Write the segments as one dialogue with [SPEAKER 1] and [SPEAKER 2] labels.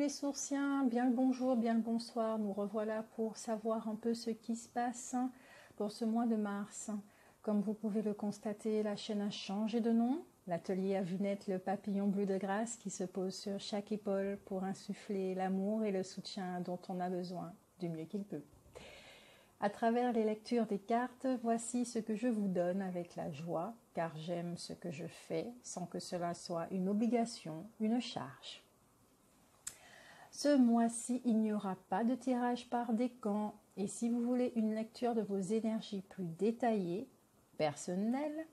[SPEAKER 1] les sourciens, bien le bonjour, bien le bonsoir. Nous revoilà pour savoir un peu ce qui se passe pour ce mois de mars. Comme vous pouvez le constater, la chaîne a changé de nom. L'atelier à vue nette, le papillon bleu de grâce qui se pose sur chaque épaule pour insuffler l'amour et le soutien dont on a besoin du mieux qu'il peut. À travers les lectures des cartes, voici ce que je vous donne avec la joie, car j'aime ce que je fais sans que cela soit une obligation, une charge. Ce mois-ci, il n'y aura pas de tirage par décan, et si vous voulez une lecture de vos énergies plus détaillée, personnelle,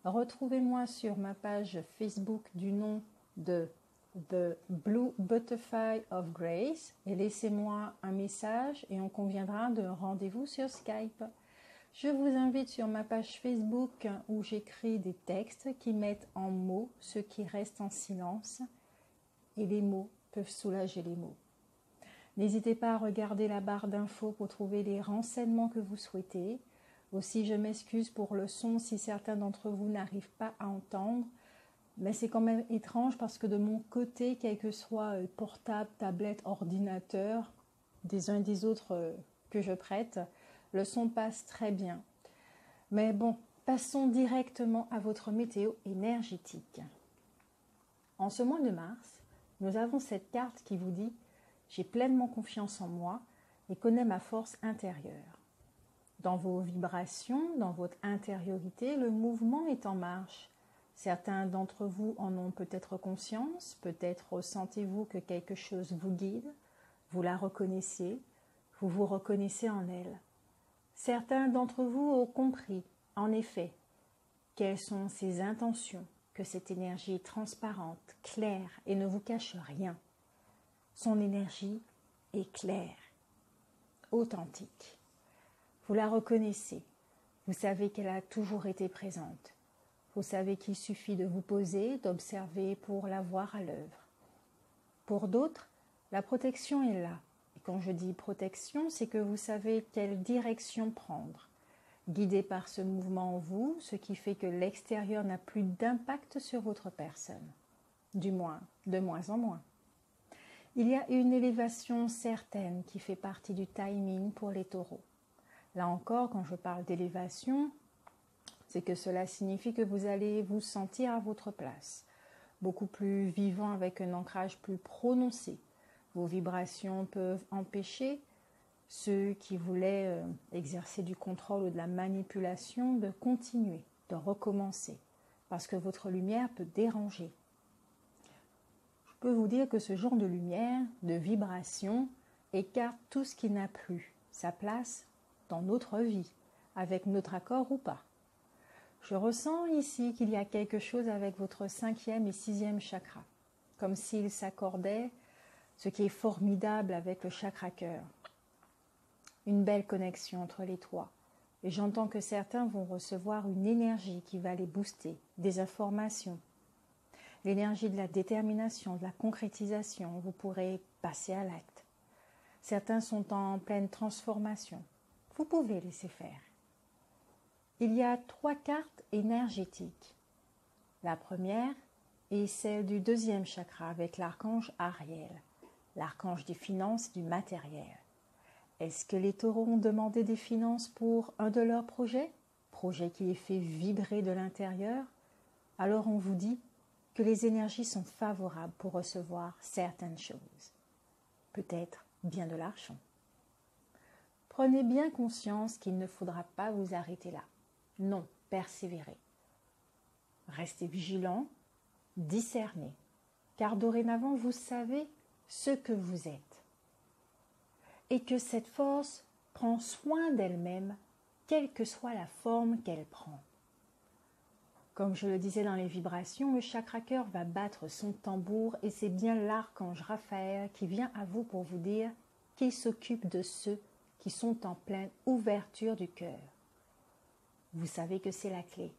[SPEAKER 1] retrouvez-moi sur ma page Facebook du nom de The Blue Butterfly of Grace et laissez-moi un message et on conviendra d'un rendez-vous sur Skype. Je vous invite sur ma page Facebook où j'écris des textes qui mettent en mots ce qui reste en silence et les mots peuvent soulager les mots. N'hésitez pas à regarder la barre d'infos pour trouver les renseignements que vous souhaitez. Aussi, je m'excuse pour le son si certains d'entre vous n'arrivent pas à entendre. Mais c'est quand même étrange parce que de mon côté, quel que soit portable, tablette, ordinateur, des uns et des autres que je prête, le son passe très bien. Mais bon, passons directement à votre météo énergétique. En ce mois de mars, nous avons cette carte qui vous dit « J'ai pleinement confiance en moi et connais ma force intérieure ». Dans vos vibrations, dans votre intériorité, le mouvement est en marche. Certains d'entre vous en ont peut-être conscience, peut-être ressentez-vous que quelque chose vous guide, vous la reconnaissez, vous vous reconnaissez en elle. Certains d'entre vous ont compris, en effet, quelles sont ses intentions, que cette énergie est transparente, claire et ne vous cache rien. Son énergie est claire, authentique. Vous la reconnaissez, vous savez qu'elle a toujours été présente. Vous savez qu'il suffit de vous poser, d'observer pour la voir à l'œuvre. Pour d'autres, la protection est là. Et quand je dis protection, c'est que vous savez quelle direction prendre. Guidé par ce mouvement en vous, ce qui fait que l'extérieur n'a plus d'impact sur votre personne. Du moins, de moins en moins. Il y a une élévation certaine qui fait partie du timing pour les taureaux. Là encore, quand je parle d'élévation, c'est que cela signifie que vous allez vous sentir à votre place, beaucoup plus vivant avec un ancrage plus prononcé. Vos vibrations peuvent empêcher ceux qui voulaient exercer du contrôle ou de la manipulation de continuer, de recommencer, parce que votre lumière peut déranger. Je peux vous dire que ce genre de lumière, de vibration, écarte tout ce qui n'a plus sa place dans notre vie, avec notre accord ou pas. Je ressens ici qu'il y a quelque chose avec votre 5e et 6e chakra, comme s'il s'accordait, ce qui est formidable avec le chakra cœur. Une belle connexion entre les trois. Et j'entends que certains vont recevoir une énergie qui va les booster, des informations. L'énergie de la détermination, de la concrétisation, vous pourrez passer à l'acte. Certains sont en pleine transformation. Vous pouvez laisser faire. Il y a 3 cartes énergétiques. La première est celle du 2e chakra avec l'archange Ariel, l'archange des finances et du matériel. Est-ce que les taureaux ont demandé des finances pour un de leurs projets? Projet qui les fait vibrer de l'intérieur? Alors on vous dit que les énergies sont favorables pour recevoir certaines choses. Peut-être bien de l'argent. Prenez bien conscience qu'il ne faudra pas vous arrêter là. Non, persévérez. Restez vigilant, discernez, car dorénavant vous savez ce que vous êtes. Et que cette force prend soin d'elle-même, quelle que soit la forme qu'elle prend. Comme je le disais dans les vibrations, le chakra cœur va battre son tambour et c'est bien l'archange Raphaël qui vient à vous pour vous dire qu'il s'occupe de ceux qui sont en pleine ouverture du cœur. Vous savez que c'est la clé.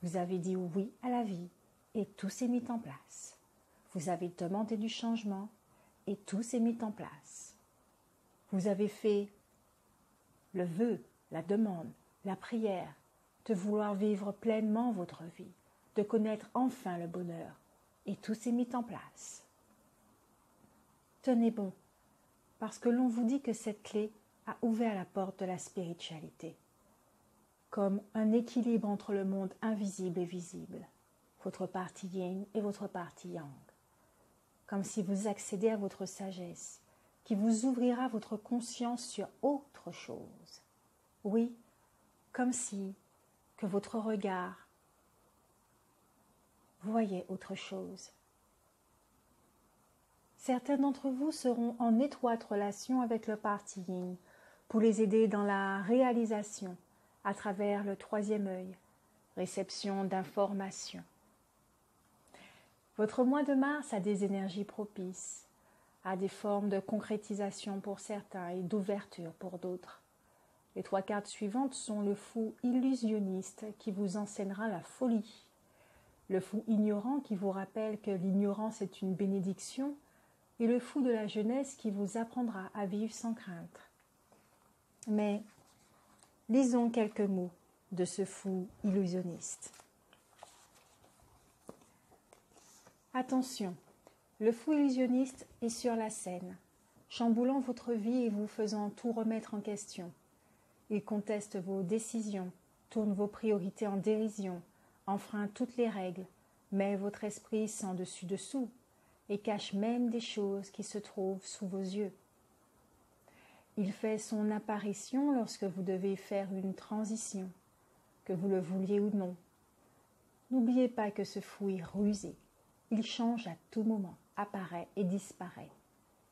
[SPEAKER 1] Vous avez dit oui à la vie et tout s'est mis en place. Vous avez demandé du changement et tout s'est mis en place. Vous avez fait le vœu, la demande, la prière de vouloir vivre pleinement votre vie, de connaître enfin le bonheur et tout s'est mis en place. tenez bon, parce que l'on vous dit que cette clé a ouvert la porte de la spiritualité, comme un équilibre entre le monde invisible et visible, votre partie yin et votre partie yang, comme si vous accédez à votre sagesse, qui vous ouvrira votre conscience sur autre chose. Oui, comme si que votre regard voyait autre chose. Certains d'entre vous seront en étroite relation avec le parti yin pour les aider dans la réalisation à travers le troisième œil, réception d'informations. Votre mois de mars a des énergies propices, a des formes de concrétisation pour certains et d'ouverture pour d'autres. Les 3 cartes suivantes sont le fou illusionniste qui vous enseignera la folie, le fou ignorant qui vous rappelle que l'ignorance est une bénédiction, et le fou de la jeunesse qui vous apprendra à vivre sans crainte. Mais lisons quelques mots de ce fou illusionniste. Attention, le fou illusionniste est sur la scène, chamboulant votre vie et vous faisant tout remettre en question. Il conteste vos décisions, tourne vos priorités en dérision, enfreint toutes les règles, met votre esprit sans dessus-dessous et cache même des choses qui se trouvent sous vos yeux. Il fait son apparition lorsque vous devez faire une transition, que vous le vouliez ou non. N'oubliez pas que ce fou est rusé. Il change à tout moment, apparaît et disparaît.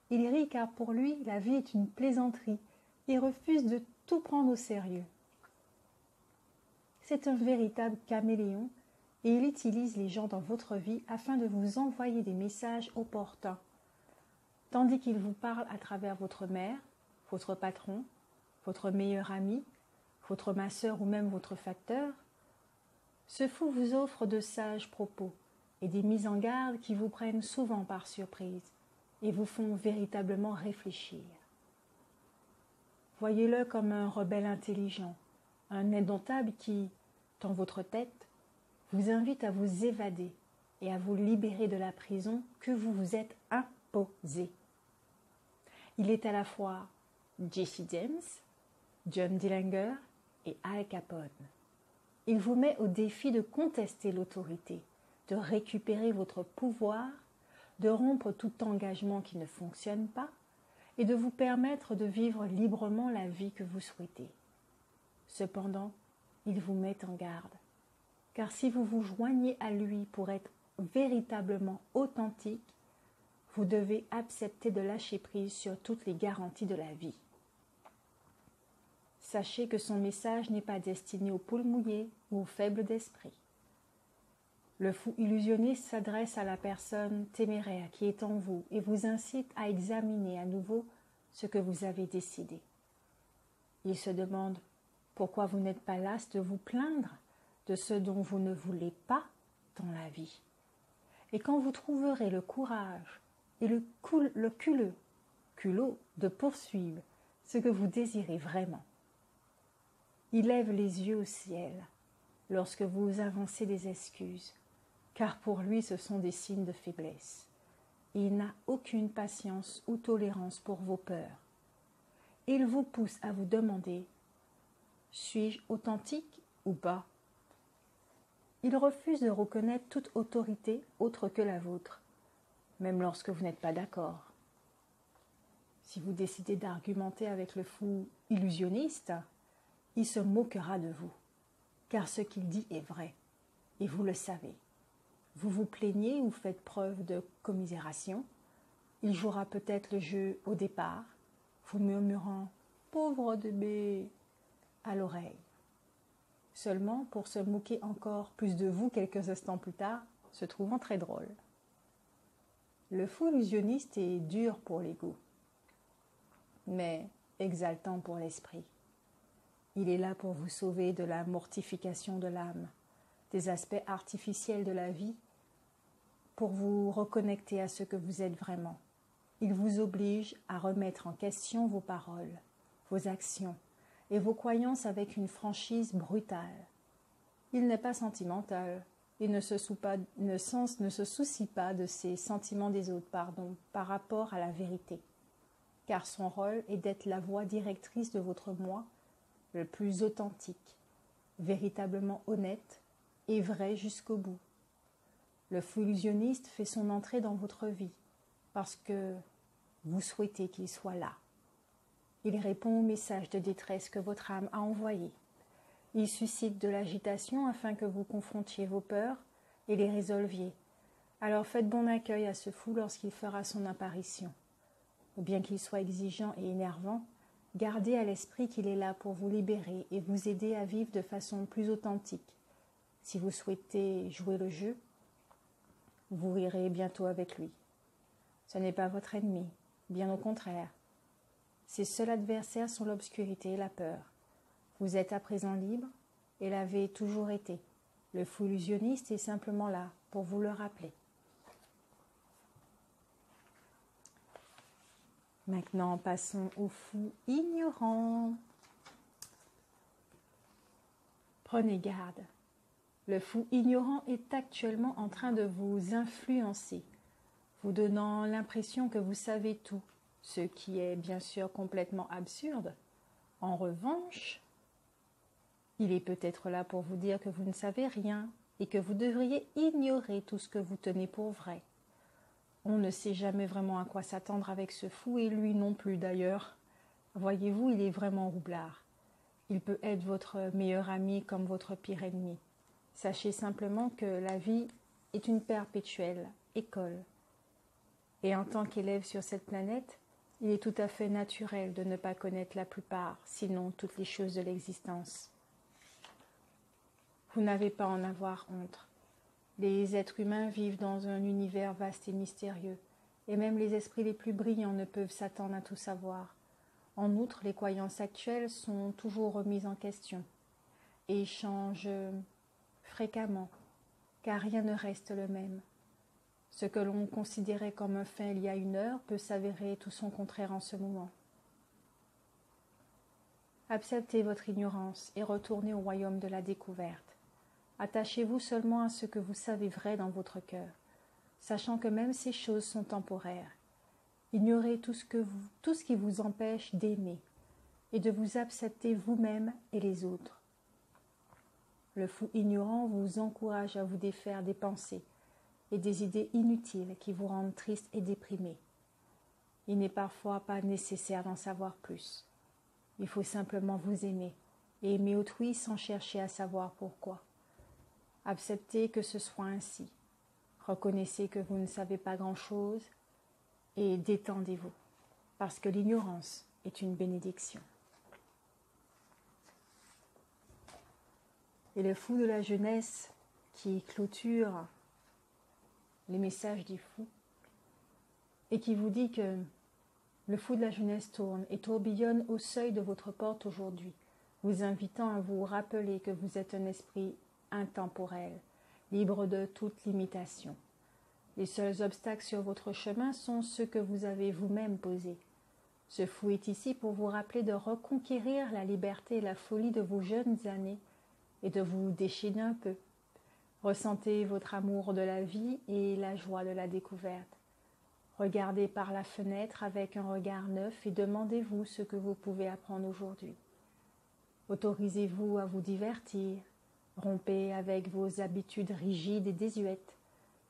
[SPEAKER 1] Il rit car pour lui, la vie est une plaisanterie et refuse de tout prendre au sérieux. C'est un véritable caméléon et il utilise les gens dans votre vie afin de vous envoyer des messages opportuns, tandis qu'il vous parle à travers votre mère, votre patron, votre meilleur ami, votre masseur ou même votre facteur. Ce fou vous offre de sages propos et des mises en garde qui vous prennent souvent par surprise et vous font véritablement réfléchir. Voyez-le comme un rebelle intelligent, un indomptable qui, dans votre tête, vous invite à vous évader et à vous libérer de la prison que vous vous êtes imposée. Il est à la fois Jesse James, John Dillinger et Al Capone. Il vous met au défi de contester l'autorité, de récupérer votre pouvoir, de rompre tout engagement qui ne fonctionne pas et de vous permettre de vivre librement la vie que vous souhaitez. Cependant, il vous met en garde, car si vous vous joignez à lui pour être véritablement authentique, vous devez accepter de lâcher prise sur toutes les garanties de la vie. Sachez que son message n'est pas destiné aux poules mouillées ou aux faibles d'esprit. Le fou illusionniste s'adresse à la personne téméraire qui est en vous et vous incite à examiner à nouveau ce que vous avez décidé. Il se demande pourquoi vous n'êtes pas lasse de vous plaindre de ce dont vous ne voulez pas dans la vie. Et quand vous trouverez le courage et le culot de poursuivre ce que vous désirez vraiment, il lève les yeux au ciel lorsque vous avancez des excuses, car pour lui ce sont des signes de faiblesse. Il n'a aucune patience ou tolérance pour vos peurs. Il vous pousse à vous demander « Suis-je authentique ou pas ?» Il refuse de reconnaître toute autorité autre que la vôtre, même lorsque vous n'êtes pas d'accord. Si vous décidez d'argumenter avec le fou illusionniste, il se moquera de vous, car ce qu'il dit est vrai, et vous le savez. Vous vous plaignez ou faites preuve de commisération, il jouera peut-être le jeu au départ, vous murmurant « pauvre bébé » à l'oreille. Seulement pour se moquer encore plus de vous quelques instants plus tard, se trouvant très drôle. Le fou illusionniste est dur pour l'ego, mais exaltant pour l'esprit. Il est là pour vous sauver de la mortification de l'âme, des aspects artificiels de la vie, pour vous reconnecter à ce que vous êtes vraiment. Il vous oblige à remettre en question vos paroles, vos actions et vos croyances avec une franchise brutale. Il n'est pas sentimental, et ne se soucie pas de ses sentiments des autres, par rapport à la vérité. Car son rôle est d'être la voix directrice de votre moi, le plus authentique, véritablement honnête et vrai jusqu'au bout. Le fou illusionniste fait son entrée dans votre vie parce que vous souhaitez qu'il soit là. Il répond au message de détresse que votre âme a envoyé. Il suscite de l'agitation afin que vous confrontiez vos peurs et les résolviez. Alors faites bon accueil à ce fou lorsqu'il fera son apparition. Bien qu'il soit exigeant et énervant, gardez à l'esprit qu'il est là pour vous libérer et vous aider à vivre de façon plus authentique. Si vous souhaitez jouer le jeu, vous rirez bientôt avec lui. Ce n'est pas votre ennemi, bien au contraire. Ses seuls adversaires sont l'obscurité et la peur. Vous êtes à présent libre et l'avez toujours été. Le fou illusionniste est simplement là pour vous le rappeler. Maintenant, passons au fou ignorant. Prenez garde. Le fou ignorant est actuellement en train de vous influencer, vous donnant l'impression que vous savez tout, ce qui est bien sûr complètement absurde. En revanche, il est peut-être là pour vous dire que vous ne savez rien et que vous devriez ignorer tout ce que vous tenez pour vrai. On ne sait jamais vraiment à quoi s'attendre avec ce fou, et lui non plus d'ailleurs. Voyez-vous, il est vraiment roublard. Il peut être votre meilleur ami comme votre pire ennemi. Sachez simplement que la vie est une perpétuelle école. Et en tant qu'élève sur cette planète, il est tout à fait naturel de ne pas connaître la plupart, sinon toutes les choses de l'existence. Vous n'avez pas à en avoir honte. Les êtres humains vivent dans un univers vaste et mystérieux, et même les esprits les plus brillants ne peuvent s'attendre à tout savoir. En outre, les croyances actuelles sont toujours remises en question et changent fréquemment, car rien ne reste le même. Ce que l'on considérait comme un fait il y a une heure peut s'avérer tout son contraire en ce moment. Acceptez votre ignorance et retournez au royaume de la découverte. Attachez-vous seulement à ce que vous savez vrai dans votre cœur, sachant que même ces choses sont temporaires. Ignorez tout ce qui vous empêche d'aimer et de vous accepter vous-même et les autres. Le fou ignorant vous encourage à vous défaire des pensées et des idées inutiles qui vous rendent triste et déprimé. Il n'est parfois pas nécessaire d'en savoir plus. Il faut simplement vous aimer et aimer autrui sans chercher à savoir pourquoi. Acceptez que ce soit ainsi. Reconnaissez que vous ne savez pas grand-chose et détendez-vous, parce que l'ignorance est une bénédiction. Et le fou de la jeunesse qui clôture les messages des fous et qui vous dit que le fou de la jeunesse tourne et tourbillonne au seuil de votre porte aujourd'hui, vous invitant à vous rappeler que vous êtes un esprit intemporel, libre de toute limitation. Les seuls obstacles sur votre chemin sont ceux que vous avez vous-même posés. Ce fou est ici pour vous rappeler de reconquérir la liberté et la folie de vos jeunes années et de vous déchaîner un peu. Ressentez votre amour de la vie et la joie de la découverte. Regardez par la fenêtre avec un regard neuf et demandez-vous ce que vous pouvez apprendre aujourd'hui. Autorisez-vous à vous divertir, rompez avec vos habitudes rigides et désuètes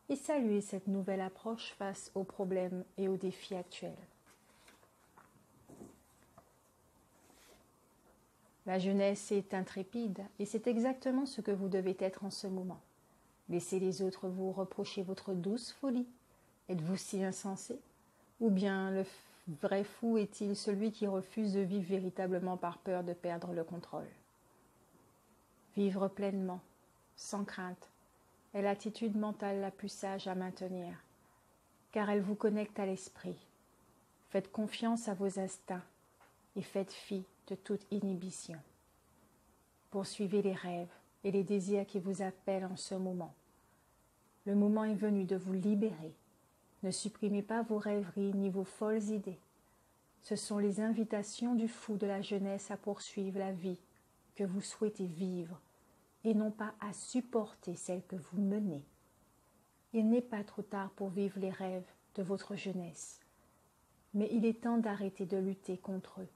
[SPEAKER 1] et saluez cette nouvelle approche face aux problèmes et aux défis actuels. La jeunesse est intrépide et c'est exactement ce que vous devez être en ce moment. Laissez les autres vous reprocher votre douce folie. Êtes-vous si insensé? Ou bien le vrai fou est-il celui qui refuse de vivre véritablement par peur de perdre le contrôle? Vivre pleinement, sans crainte, est l'attitude mentale la plus sage à maintenir, car elle vous connecte à l'esprit. Faites confiance à vos instincts et faites fi de toute inhibition. Poursuivez les rêves et les désirs qui vous appellent en ce moment. Le moment est venu de vous libérer. Ne supprimez pas vos rêveries ni vos folles idées. Ce sont les invitations du fou de la jeunesse à poursuivre la vie que vous souhaitez vivre et non pas à supporter celle que vous menez. Il n'est pas trop tard pour vivre les rêves de votre jeunesse, mais il est temps d'arrêter de lutter contre eux.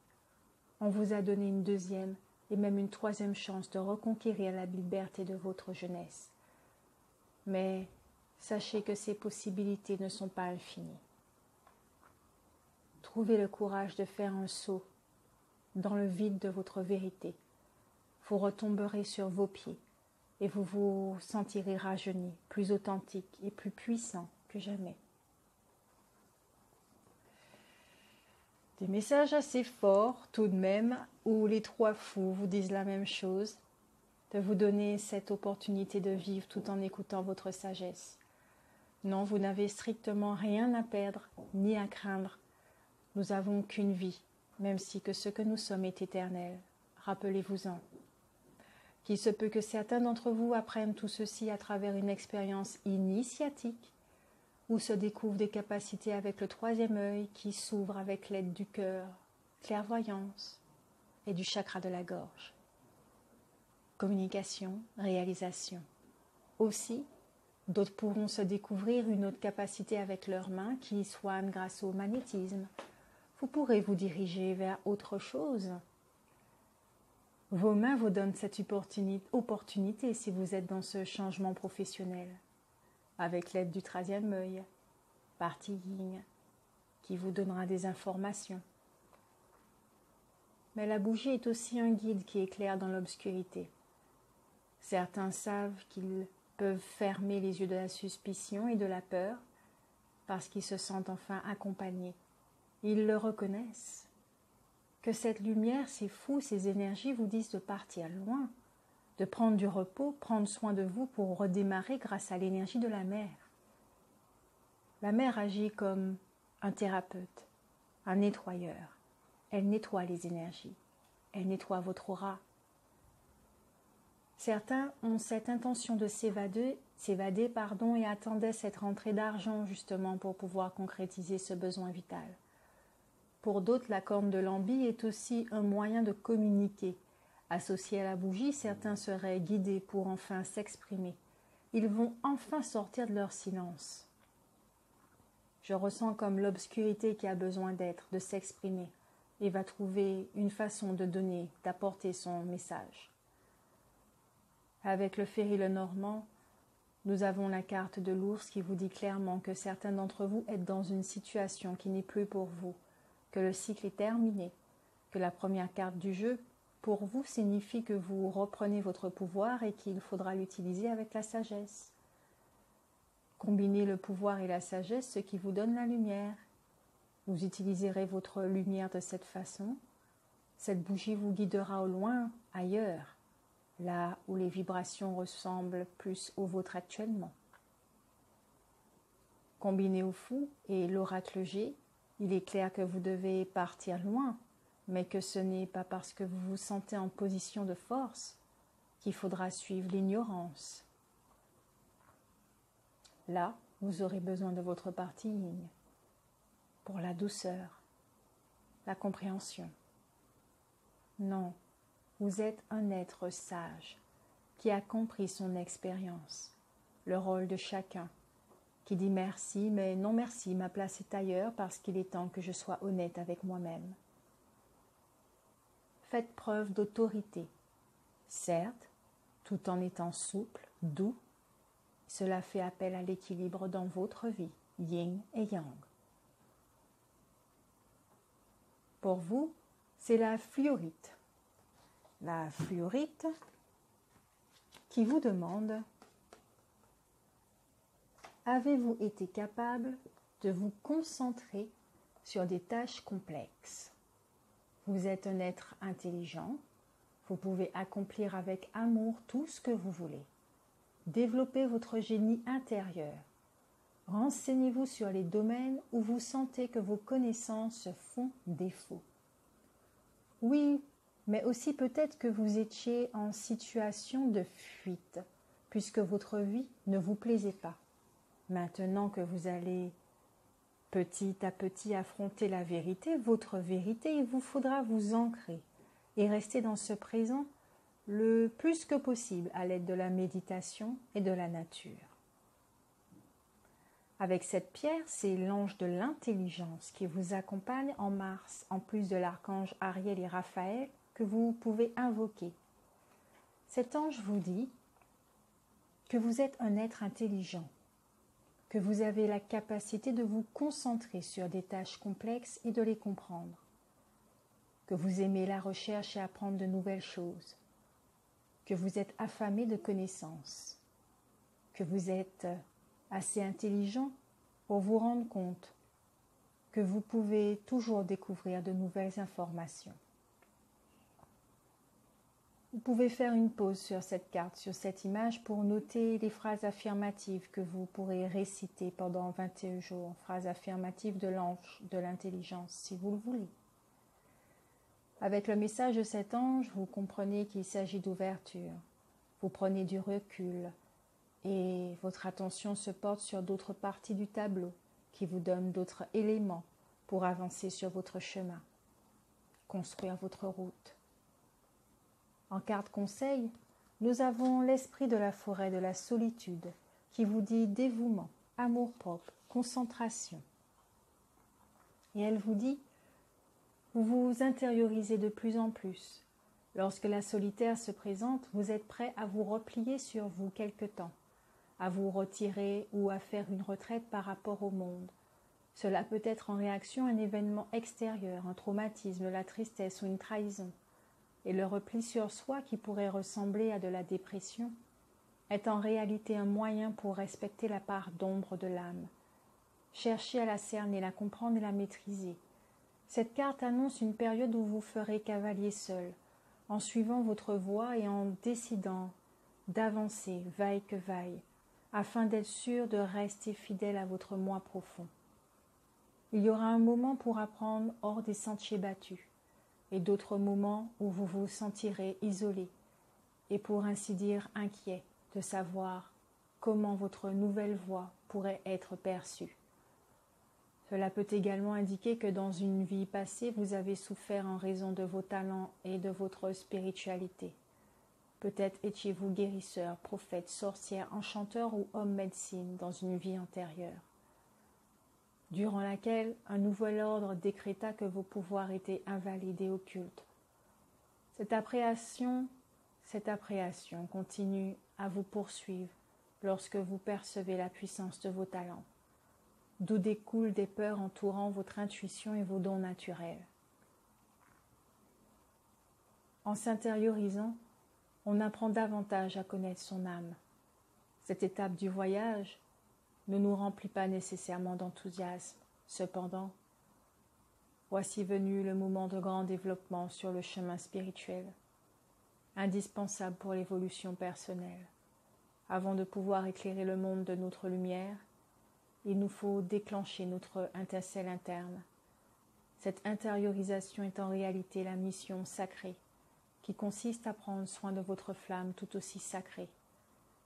[SPEAKER 1] On vous a donné une deuxième et même une troisième chance de reconquérir la liberté de votre jeunesse. Mais sachez que ces possibilités ne sont pas infinies. Trouvez le courage de faire un saut dans le vide de votre vérité. Vous retomberez sur vos pieds et vous vous sentirez rajeuni, plus authentique et plus puissant que jamais. Des messages assez forts tout de même, où les trois fous vous disent la même chose, de vous donner cette opportunité de vivre tout en écoutant votre sagesse. Non, vous n'avez strictement rien à perdre ni à craindre. Nous n'avons qu'une vie, même si que ce que nous sommes est éternel. Rappelez-vous-en. Qu'il se peut que certains d'entre vous apprennent tout ceci à travers une expérience initiatique, où se découvrent des capacités avec le troisième œil qui s'ouvre avec l'aide du cœur, clairvoyance et du chakra de la gorge. Communication, réalisation. Aussi, d'autres pourront se découvrir une autre capacité avec leurs mains qui soigne grâce au magnétisme. Vous pourrez vous diriger vers autre chose. Vos mains vous donnent cette opportunité si vous êtes dans ce changement professionnel, avec l'aide du troisième œil, partie yin, qui vous donnera des informations. Mais la bougie est aussi un guide qui éclaire dans l'obscurité. Certains savent qu'ils peuvent fermer les yeux de la suspicion et de la peur parce qu'ils se sentent enfin accompagnés. Ils le reconnaissent. Que cette lumière, ces fous, ces énergies vous disent de partir loin, de prendre du repos, prendre soin de vous pour redémarrer grâce à l'énergie de la mer. La mer agit comme un thérapeute, un nettoyeur. Elle nettoie les énergies, elle nettoie votre aura. Certains ont cette intention de s'évader, et attendaient cette rentrée d'argent justement pour pouvoir concrétiser ce besoin vital. Pour d'autres, la corne de l'ambi est aussi un moyen de communiquer. Associé à la bougie, certains seraient guidés pour enfin s'exprimer. Ils vont enfin sortir de leur silence. Je ressens comme l'obscurité qui a besoin d'être, de s'exprimer, et va trouver une façon de donner, d'apporter son message. Avec le Ferry Lenormand, nous avons la carte de l'ours qui vous dit clairement que certains d'entre vous êtes dans une situation qui n'est plus pour vous, que le cycle est terminé, que la première carte du jeu, pour vous, signifie que vous reprenez votre pouvoir et qu'il faudra l'utiliser avec la sagesse. Combinez le pouvoir et la sagesse, ce qui vous donne la lumière. Vous utiliserez votre lumière de cette façon. Cette bougie vous guidera au loin, ailleurs, là où les vibrations ressemblent plus aux vôtres actuellement. Combiné au fou et l'oracle G, il est clair que vous devez partir loin, mais que ce n'est pas parce que vous vous sentez en position de force qu'il faudra suivre l'ignorance. Là, vous aurez besoin de votre partie yin pour la douceur, la compréhension. Non, vous êtes un être sage qui a compris son expérience, le rôle de chacun, qui dit merci, mais non merci, ma place est ailleurs parce qu'il est temps que je sois honnête avec moi-même. Faites preuve d'autorité, certes, tout en étant souple, doux. Cela fait appel à l'équilibre dans votre vie, yin et yang. Pour vous, c'est la fluorite. La fluorite qui vous demande: avez-vous été capable de vous concentrer sur des tâches complexes? Vous êtes un être intelligent, vous pouvez accomplir avec amour tout ce que vous voulez. Développez votre génie intérieur. Renseignez-vous sur les domaines où vous sentez que vos connaissances font défaut. Oui, mais aussi peut-être que vous étiez en situation de fuite, puisque votre vie ne vous plaisait pas. Maintenant que vous allez petit à petit affronter la vérité, votre vérité, il vous faudra vous ancrer et rester dans ce présent le plus que possible à l'aide de la méditation et de la nature. Avec cette pierre, c'est l'ange de l'intelligence qui vous accompagne en Mars, en plus de l'archange Ariel et Raphaël que vous pouvez invoquer. Cet ange vous dit que vous êtes un être intelligent, que vous avez la capacité de vous concentrer sur des tâches complexes et de les comprendre, que vous aimez la recherche et apprendre de nouvelles choses, que vous êtes affamé de connaissances, que vous êtes assez intelligent pour vous rendre compte que vous pouvez toujours découvrir de nouvelles informations. Vous pouvez faire une pause sur cette carte, sur cette image, pour noter les phrases affirmatives que vous pourrez réciter pendant 21 jours, phrases affirmatives de l'ange de l'intelligence, si vous le voulez. Avec le message de cet ange, vous comprenez qu'il s'agit d'ouverture. Vous prenez du recul et votre attention se porte sur d'autres parties du tableau qui vous donnent d'autres éléments pour avancer sur votre chemin, construire votre route. En carte conseil, nous avons l'esprit de la forêt de la solitude qui vous dit dévouement, amour-propre, concentration. Et elle vous dit, vous vous intériorisez de plus en plus. Lorsque la solitaire se présente, vous êtes prêt à vous replier sur vous quelque temps, à vous retirer ou à faire une retraite par rapport au monde. Cela peut être en réaction à un événement extérieur, un traumatisme, la tristesse ou une trahison. Et le repli sur soi, qui pourrait ressembler à de la dépression, est en réalité un moyen pour respecter la part d'ombre de l'âme. Cherchez à la cerner, la comprendre et la maîtriser. Cette carte annonce une période où vous ferez cavalier seul, en suivant votre voie et en décidant d'avancer, vaille que vaille, afin d'être sûr de rester fidèle à votre moi profond. Il y aura un moment pour apprendre hors des sentiers battus, et d'autres moments où vous vous sentirez isolé, et pour ainsi dire inquiet de savoir comment votre nouvelle voie pourrait être perçue. Cela peut également indiquer que dans une vie passée, vous avez souffert en raison de vos talents et de votre spiritualité. Peut-être étiez-vous guérisseur, prophète, sorcière, enchanteur ou homme médecine dans une vie antérieure, durant laquelle un nouvel ordre décréta que vos pouvoirs étaient invalides et occultes. Cette appréhension continue à vous poursuivre lorsque vous percevez la puissance de vos talents, d'où découlent des peurs entourant votre intuition et vos dons naturels. En s'intériorisant, on apprend davantage à connaître son âme. Cette étape du voyage ne nous remplit pas nécessairement d'enthousiasme. Cependant, voici venu le moment de grand développement sur le chemin spirituel, indispensable pour l'évolution personnelle. Avant de pouvoir éclairer le monde de notre lumière, il nous faut déclencher notre étincelle interne. Cette intériorisation est en réalité la mission sacrée qui consiste à prendre soin de votre flamme tout aussi sacrée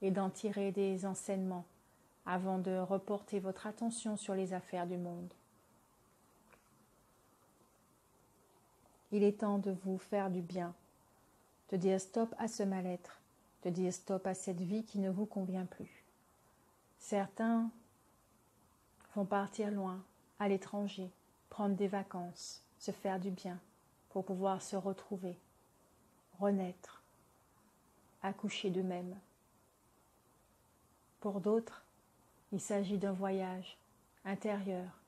[SPEAKER 1] et d'en tirer des enseignements avant de reporter votre attention sur les affaires du monde. Il est temps de vous faire du bien, de dire stop à ce mal-être, de dire stop à cette vie qui ne vous convient plus. Certains vont partir loin, à l'étranger, prendre des vacances, se faire du bien, pour pouvoir se retrouver, renaître, accoucher d'eux-mêmes. Pour d'autres, il s'agit d'un voyage intérieur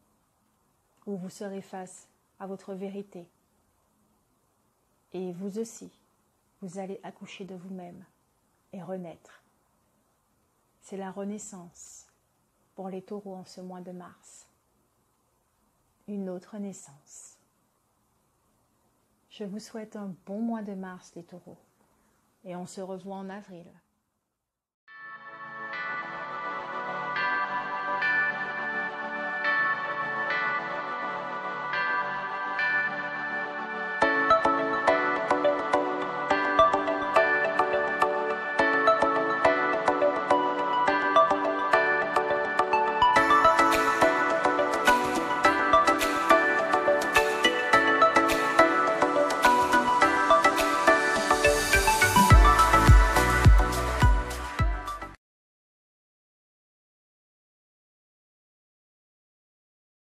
[SPEAKER 1] où vous serez face à votre vérité. Et vous aussi, vous allez accoucher de vous-même et renaître. C'est la renaissance pour les taureaux en ce mois de mars. Une autre naissance. Je vous souhaite un bon mois de mars, les taureaux, et on se revoit en avril.